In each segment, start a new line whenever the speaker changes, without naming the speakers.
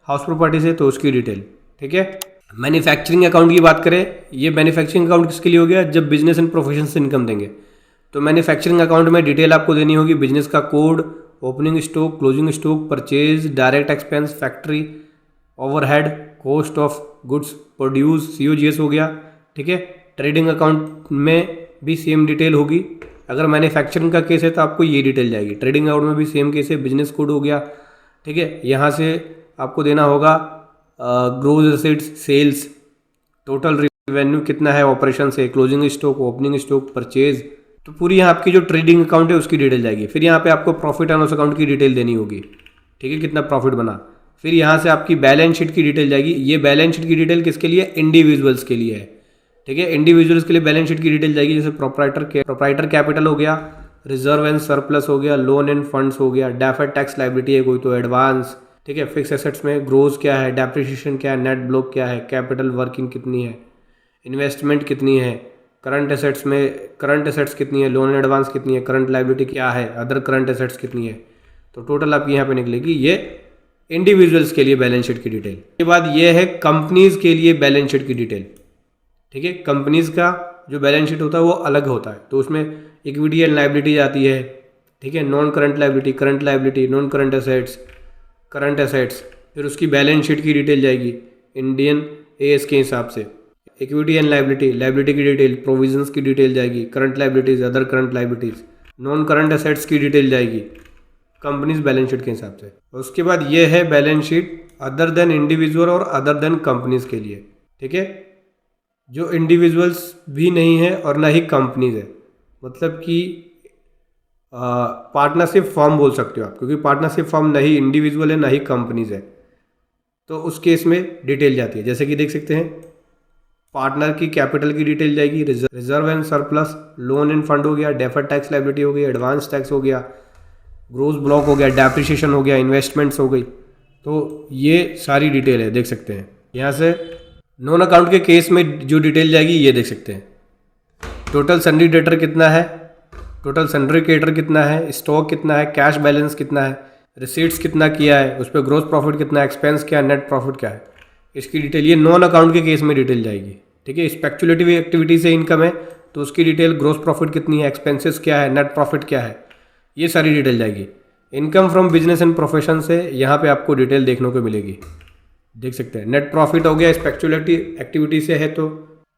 House property से तो उसकी डिटेल। ठीक है, मैन्युफैक्चरिंग अकाउंट की बात करें, ये मैन्युफैक्चरिंग अकाउंट किसके लिए हो गया, जब बिजनेस एंड प्रोफेशन से इनकम देंगे तो मैन्युफैक्चरिंग अकाउंट में डिटेल आपको देनी होगी, बिजनेस का code, opening stock, closing stock, purchase, direct expense, factory overhead, cost of goods produce, COGS हो गया। ठीक है, ट्रेडिंग अकाउंट में भी सेम डिटेल होगी। अगर मैन्युफैक्चरिंग का केस है तो आपको ये डिटेल जाएगी। ट्रेडिंग अकाउंट में भी सेम केस है, बिजनेस कोड हो गया। ठीक है, यहाँ से आपको देना होगा gross assets, sales, total revenue कितना है ऑपरेशन से, closing stock, opening stock, purchase, तो पूरी यहाँ आपकी जो ट्रेडिंग अकाउंट है उसकी डिटेल जाएगी। फिर यहाँ पे आपको प्रॉफिट एंड लॉस अकाउंट की डिटेल देनी होगी। ठीक है, कितना प्रॉफिट बना। फिर यहाँ से आपकी बैलेंस शीट की डिटेल जाएगी। ये बैलेंस शीट की डिटेल किसके लिए, इंडिविजुअल्स के लिए है। ठीक है, इंडिविजुअल्स के लिए बैलेंस शीट की डिटेल जाएगी, जैसे प्रोप्राइटर कैपिटल हो गया, रिजर्व एंड सरप्लस हो गया, लोन एंड फंड्स हो गया, डेफर्ड टैक्स लायबिलिटी है कोई तो एडवांस। ठीक है, फिक्स एसेट्स में ग्रोस क्या है, डेप्रिसिएशन क्या है, नेट ब्लॉक क्या है, कैपिटल वर्किंग कितनी है, इन्वेस्टमेंट कितनी है, करंट एसेट्स में करंट एसेट्स कितनी है, लोन एडवांस कितनी है, करंट लायबिलिटी क्या है, अदर करंट एसेट्स कितनी है, तो टोटल आपकी यहाँ पे निकलेगी। ये इंडिविजुअल्स के लिए बैलेंस शीट की डिटेल। के बाद ये है कंपनीज के लिए बैलेंस शीट की डिटेल। ठीक है, कंपनीज का जो बैलेंस शीट होता है वो अलग होता है, तो उसमें इक्विटी एंड लायबिलिटी आती है। ठीक है, non current liability, current liability, non current assets, current assets, फिर उसकी बैलेंस शीट की डिटेल जाएगी इंडियन AS के हिसाब से। इक्विटी एंड लायबिलिटी, लायबिलिटी की डिटेल, प्रोविजंस की डिटेल जाएगी, current liabilities, other current liabilities, non current assets की डिटेल जाएगी कंपनीज बैलेंस शीट के हिसाब से। उसके बाद ये है balance sheet other than individual और अदर देन कंपनीज के लिए। ठीक है, जो इंडिविजुअल्स भी नहीं है और ना ही कंपनीज है, मतलब कि पार्टनरशिप फॉर्म बोल सकते हो आप, क्योंकि पार्टनरशिप फॉर्म ना ही इंडिविजुअल है ना ही कंपनीज है, तो उस केस में डिटेल जाती है। जैसे कि देख सकते हैं, पार्टनर की कैपिटल की डिटेल जाएगी, reserve and surplus, loan end fund हो गया, डेफर्ड टैक्स लायबिलिटी हो गई, एडवांस टैक्स हो गया, ग्रोस ब्लॉक हो गया, डेप्रिसिएशन हो गया, इन्वेस्टमेंट्स हो गई, तो ये सारी डिटेल है। देख सकते हैं यहाँ से नॉन अकाउंट के केस में जो डिटेल जाएगी ये देख सकते हैं। टोटल सन्ड्री डेटर कितना है, टोटल सन्ड्री क्रेडिटर कितना है, स्टॉक कितना है, कैश बैलेंस कितना है, रिसीट्स कितना किया है, उस पर ग्रोस प्रॉफिट कितना है, एक्सपेंस क्या है, नेट प्रॉफिट क्या है, इसकी डिटेल ये नॉन अकाउंट के केस में डिटेल जाएगी। ठीक है, स्पेक्युलेटिव एक्टिविटी से इनकम है तो उसकी डिटेल, ग्रोस प्रॉफिट कितनी है, एक्सपेंसेस क्या है, नेट प्रॉफिट क्या है, ये सारी डिटेल जाएगी। Income from business and profession से यहाँ पे आपको डिटेल देखने को मिलेगी। देख सकते हैं, नेट प्रॉफिट हो गया, स्पेक्युलेटिव एक्टिविटी से है तो,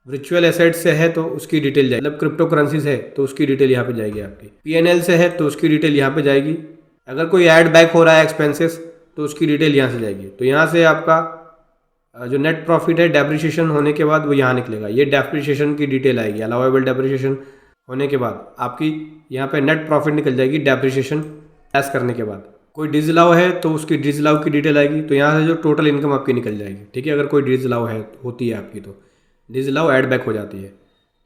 वर्चुअल एसेट से है तो उसकी डिटेल जाएगी, मतलब क्रिप्टो करेंसी से है तो उसकी डिटेल यहाँ पे जाएगी आपकी। PNL से है तो उसकी डिटेल यहाँ पे जाएगी। अगर कोई ऐड बैक हो रहा है एक्सपेंसेस तो उसकी डिटेल यहाँ से जाएगी। तो यहाँ से आपका जो नेट प्रॉफिट है डेप्रिसिएशन होने के बाद वो यहाँ निकलेगा, ये डेप्रिसिएशन की डिटेल आएगी। अलाउेबल डेप्रिसिएशन होने के बाद आपकी यहाँ पे नेट प्रॉफिट निकल जाएगी डेप्रिसिएशन लेस करने के बाद। कोई डिसअलाउ है तो उसकी डिसअलाउ की डिटेल आएगी, तो यहाँ से जो टोटल इनकम आपकी निकल जाएगी। ठीक है, अगर कोई डिसअलाउ है होती है आपकी तो डिसअलाउ ऐड बैक हो जाती है,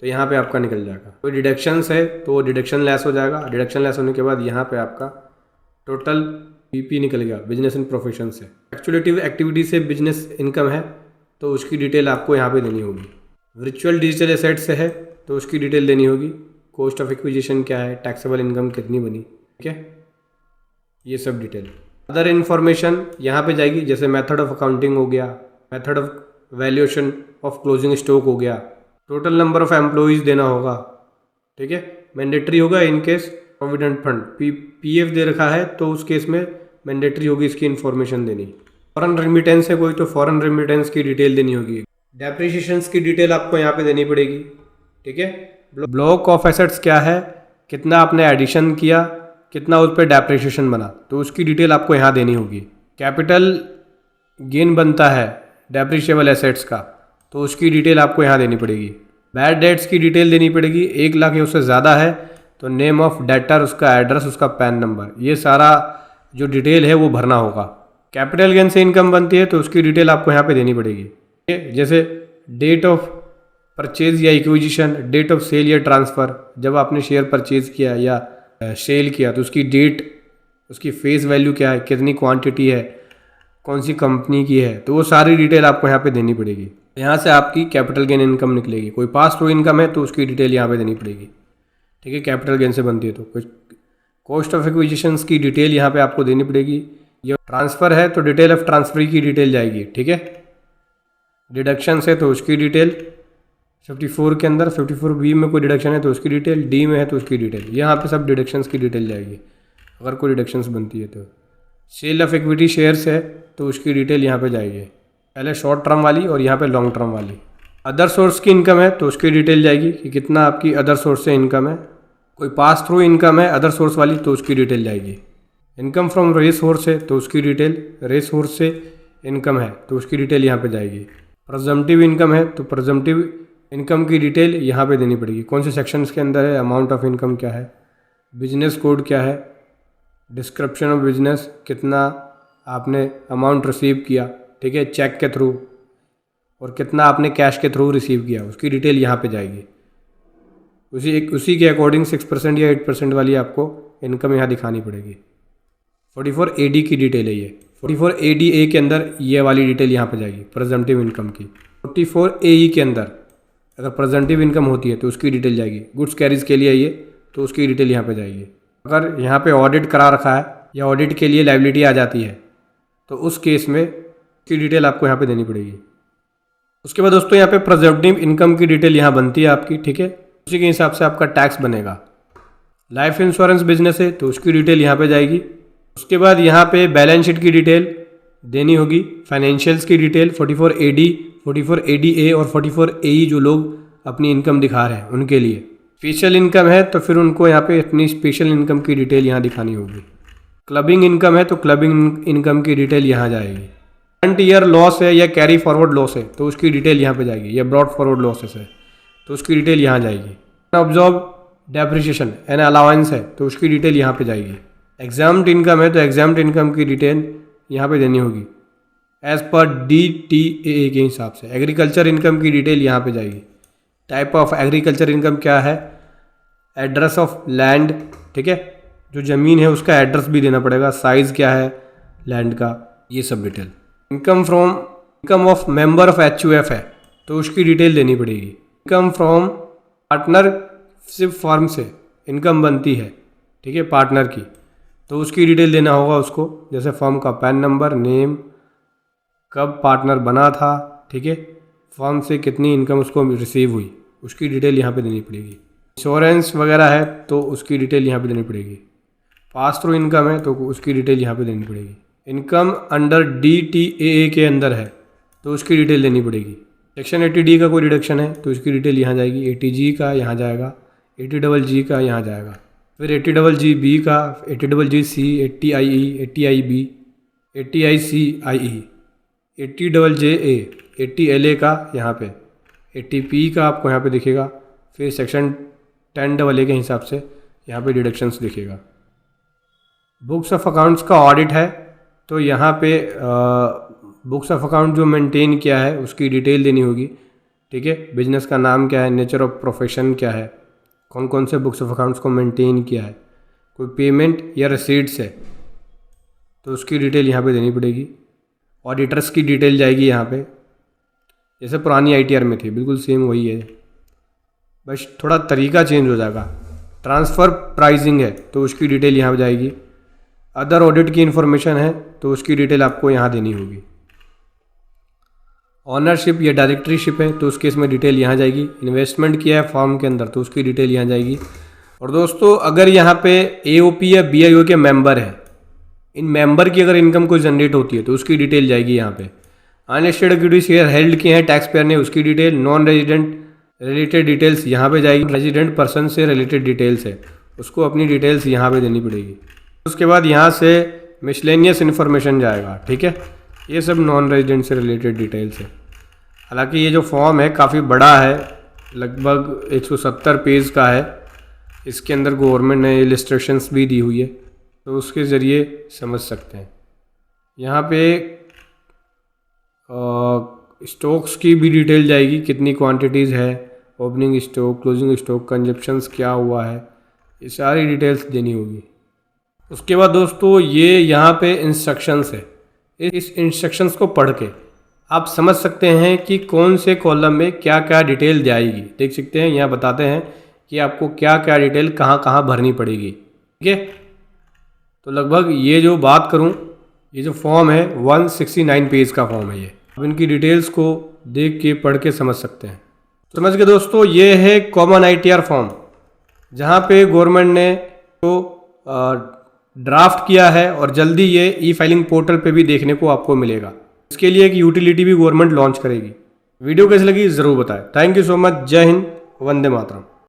तो यहाँ पे आपका निकल जाएगा। कोई डिडक्शंस है तो डिडक्शन लेस हो जाएगा। डिडक्शन लेस होने के बाद यहाँ पे आपका टोटल BP निकलेगा बिजनेस एंड प्रोफेशन से। एक्चुअलिटिव एक्टिविटी से बिजनेस इनकम है तो उसकी डिटेल आपको यहाँ पे देनी होगी। वर्चुअल डिजिटल एसेट से है तो उसकी डिटेल देनी होगी। कॉस्ट ऑफ एक्विजिशन क्या है, टैक्सेबल इनकम कितनी बनी, ठीक है, ये सब डिटेल। अदर इन्फॉर्मेशन यहाँ पे जाएगी, जैसे मेथड ऑफ अकाउंटिंग हो गया, method of valuation of closing stock हो गया, टोटल नंबर ऑफ एम्प्लॉइज देना होगा। ठीक है, मैंडेटरी होगा in case provident fund PF दे रखा है तो उस केस में मैंडेटरी होगी इसकी इन्फॉर्मेशन देनी। फॉरेन रेमिटेंस है कोई तो फॉरेन रेमिटेंस की डिटेल देनी होगी। डेप्रिसिएशंस की डिटेल आपको यहाँ पे देनी पड़ेगी। ठीक है, ब्लॉक ऑफ एसेट्स क्या है, कितना आपने एडिशन किया, कितना उस पर डेप्रिसिएशन बना, तो उसकी डिटेल आपको यहाँ देनी होगी। कैपिटल गेन बनता है डेप्रिशिएबल एसेट्स का तो उसकी डिटेल आपको यहाँ देनी पड़ेगी। बैड डेट्स की डिटेल देनी पड़ेगी, 1 लाख या उससे ज़्यादा है तो नेम ऑफ डेटर, उसका एड्रेस, उसका पैन नंबर, ये सारा जो डिटेल है वो भरना होगा। कैपिटल गेन से इनकम बनती है तो उसकी डिटेल आपको यहाँ पे देनी पड़ेगी। जैसे डेट ऑफ परचेज या इक्विजिशन, डेट ऑफ सेल या ट्रांसफ़र, जब आपने शेयर परचेज किया या सेल किया तो उसकी डेट, उसकी फेस वैल्यू क्या है, कितनी क्वांटिटी है, कौन सी कंपनी की है, तो वो सारी डिटेल आपको यहाँ पे देनी पड़ेगी। यहाँ से आपकी कैपिटल गेन इनकम निकलेगी। कोई पास थ्रू इनकम है तो उसकी डिटेल यहाँ पे देनी पड़ेगी। ठीक है, कैपिटल गेन से बनती है तो कुछ कॉस्ट ऑफ एक्विजिशंस की डिटेल यहाँ पे आपको देनी पड़ेगी। ये ट्रांसफ़र है तो डिटेल ऑफ ट्रांसफर की डिटेल जाएगी, ठीक है। डिडक्शन है तो उसकी डिटेल 54 के अंदर, 54B में कोई डिडक्शन है तो उसकी डिटेल, डी में है तो उसकी डिटेल, यहाँ पे सब डिडक्शंस की डिटेल जाएगी अगर कोई डिडक्शंस बनती है तो। सेल ऑफ इक्विटी शेयर्स है तो उसकी डिटेल यहाँ पे जाएगी, पहले शॉर्ट टर्म वाली और यहाँ पे लॉन्ग टर्म वाली। अदर सोर्स की इनकम है तो उसकी डिटेल जाएगी कि कितना आपकी अदर सोर्स से इनकम है। कोई पास थ्रू इनकम है अदर सोर्स वाली तो उसकी डिटेल जाएगी। इनकम फ्रॉम रे सोर्स है तो उसकी डिटेल, रे सोर्स से इनकम है तो उसकी डिटेल यहाँ पे जाएगी। प्रेजम्पटिव इनकम है तो प्रेजम्पटिव इनकम की डिटेल यहाँ पे देनी पड़ेगी, कौन से सेक्शंस के अंदर है, अमाउंट ऑफ इनकम क्या है, बिजनेस कोड क्या है, डिस्क्रिप्शन ऑफ बिजनेस, कितना आपने अमाउंट रिसीव किया, ठीक है, चेक के थ्रू, और कितना आपने कैश के थ्रू रिसीव किया, उसकी डिटेल यहाँ पे जाएगी। उसी के अकॉर्डिंग 6% या 8% वाली आपको इनकम यहाँ दिखानी पड़ेगी। 44AD की डिटेल है ये। 44ADA के अंदर ये वाली डिटेल यहाँ पे जाएगी प्रेजेंटिव इनकम की। 44AE के अंदर अगर प्रेजेंटिव इनकम होती है तो उसकी डिटेल जाएगी। गुड्स कैरीज के लिए ये तो उसकी डिटेल यहाँ पे जाएगी। अगर यहाँ पे ऑडिट करा रखा है या ऑडिट के लिए लायबिलिटी आ जाती है तो उस केस में की डिटेल आपको यहाँ पे देनी पड़ेगी। उसके बाद दोस्तों यहाँ पे प्रेजेंटिव इनकम की डिटेल यहाँ बनती है आपकी, ठीक है। उसी के हिसाब से आपका टैक्स बनेगा। लाइफ इंश्योरेंस बिजनेस है तो उसकी डिटेल यहाँ पे जाएगी। उसके बाद यहाँ पे बैलेंस शीट की डिटेल देनी होगी, फाइनेंशियल्स की डिटेल 44AD, 44ADA और 44AE जो लोग अपनी इनकम दिखा रहे हैं उनके लिए। स्पेशल इनकम है तो फिर उनको यहाँ पे अपनी स्पेशल इनकम की डिटेल यहाँ दिखानी होगी। क्लबिंग इनकम है तो क्लबिंग इनकम की डिटेल यहाँ जाएगी। करंट ईयर लॉस है या कैरी फॉरवर्ड लॉस है तो उसकी डिटेल यहाँ पे जाएगी, या ब्रॉड फॉरवर्ड लॉसेस है तो उसकी डिटेल यहाँ जाएगी। ऑब्जॉर्व डेप्रिसिएशन एंड अलाउंस है तो उसकी डिटेल यहाँ पे जाएगी। एग्जाम्ड इनकम है तो एग्जाम्ड इनकम की डिटेल यहाँ पे देनी होगी एज पर DTAA के हिसाब से। एग्रीकल्चर इनकम की डिटेल यहाँ पे जाएगी। टाइप ऑफ एग्रीकल्चर इनकम क्या है, एड्रेस ऑफ लैंड, ठीक है, जो ज़मीन है उसका एड्रेस भी देना पड़ेगा, साइज़ क्या है लैंड का, ये सब detail. Income of member of HUF है तो उसकी डिटेल देनी पड़ेगी। इनकम फ्रॉम पार्टनरशिप फर्म से इनकम बनती है, ठीक है, पार्टनर की, तो उसकी डिटेल देना होगा उसको, जैसे फर्म का पैन नंबर, नेम, कब पार्टनर बना था, ठीक है, फर्म से कितनी इनकम उसको रिसीव हुई, उसकी डिटेल यहाँ पे देनी पड़ेगी। इंश्योरेंस वगैरह है तो उसकी डिटेल यहाँ पे देनी पड़ेगी। पास थ्रू इनकम है तो उसकी डिटेल यहाँ पे देनी पड़ेगी। इनकम अंडर DTAA के अंदर है तो उसकी डिटेल देनी पड़ेगी। सेक्शन 80D का कोई डिडक्शन है तो उसकी डिटेल यहाँ जाएगी। 80G का यहाँ जाएगा, 80GG का यहाँ जाएगा, फिर 80GGB का, 80GGC, 80IE, 80IB, 80ICIE, 80JJA, 80LA का यहाँ पे, 80P का आपको यहाँ पे दिखेगा, फिर सेक्शन 10AA के हिसाब से यहाँ पे डिडक्शंस दिखेगा। बुक्स ऑफ अकाउंट्स का ऑडिट है तो यहाँ पे बुक्स ऑफ अकाउंट जो मेंटेन किया है उसकी डिटेल देनी होगी, ठीक है। बिजनेस का नाम क्या है, नेचर ऑफ प्रोफेशन क्या है, कौन कौन से बुक्स ऑफ अकाउंट्स को मेंटेन किया है, कोई पेमेंट या रिसीट्स है तो उसकी डिटेल यहाँ पे देनी पड़ेगी। ऑडिटर्स की डिटेल जाएगी यहाँ पे, जैसे पुरानी ITR में थी बिल्कुल सेम वही है, बस थोड़ा तरीका चेंज हो जाएगा। ट्रांसफ़र प्राइसिंग है तो उसकी डिटेल यहाँ पे जाएगी। अदर ऑडिट की इन्फॉर्मेशन है तो उसकी डिटेल आपको यहाँ देनी होगी। ऑनरशिप या डायरेक्टरीशिप है तो उस केस में डिटेल यहाँ जाएगी। इन्वेस्टमेंट किया है फॉर्म के अंदर तो उसकी डिटेल यहाँ जाएगी। और दोस्तों अगर यहाँ पे AOP या BIO के मेंबर है, इन मेंबर की अगर इनकम कोई जनरेट होती है तो उसकी डिटेल जाएगी यहाँ पे। अनलिस्टेड इक्विटी शेयर हेल्ड किए हैं टैक्स पेयर ने, उसकी detail. Non resident related details यहाँ पे जाएगी। रेजिडेंट पर्सन से रिलेटेड डिटेल्स है उसको अपनी डिटेल्स यहाँ पे देनी पड़ेगी। उसके बाद यहाँ से मिसलेनियस इन्फॉर्मेशन जाएगा, ठीक है, ये सब नॉन रेजिडेंट से रिलेटेड डिटेल्स है। हालांकि ये जो फॉर्म है काफ़ी बड़ा है, लगभग 170 पेज का है। इसके अंदर गवर्नमेंट ने इलस्ट्रेशंस भी दी हुई है तो उसके ज़रिए समझ सकते हैं। यहाँ पे स्टॉक्स की भी डिटेल जाएगी, कितनी क्वांटिटीज़ है, opening stock, closing stock, consumptions क्या हुआ है, ये सारी डिटेल्स देनी होगी। उसके बाद दोस्तों ये यहाँ पे इंस्ट्रक्शंस है। इस इंस्ट्रक्शंस को पढ़ के आप समझ सकते हैं कि कौन से कॉलम में क्या क्या डिटेल जाएगी। देख सकते हैं यहाँ बताते हैं कि आपको क्या क्या डिटेल कहाँ कहाँ भरनी पड़ेगी, ठीक है। तो लगभग ये जो बात करूँ ये जो फॉर्म है 169 पेज का फॉर्म है ये। अब इनकी डिटेल्स को देख के पढ़ के समझ सकते हैं। समझ गए दोस्तों, ये है कॉमन ITR फॉर्म, जहाँ पे गवर्नमेंट ने तो ड्राफ्ट किया है और जल्दी ये E-फाइलिंग पोर्टल पे भी देखने को आपको मिलेगा। इसके लिए एक यूटिलिटी भी गवर्नमेंट लॉन्च करेगी। वीडियो कैसी लगी ज़रूर बताएं। Thank you so much. जय हिंद, वंदे मातरम।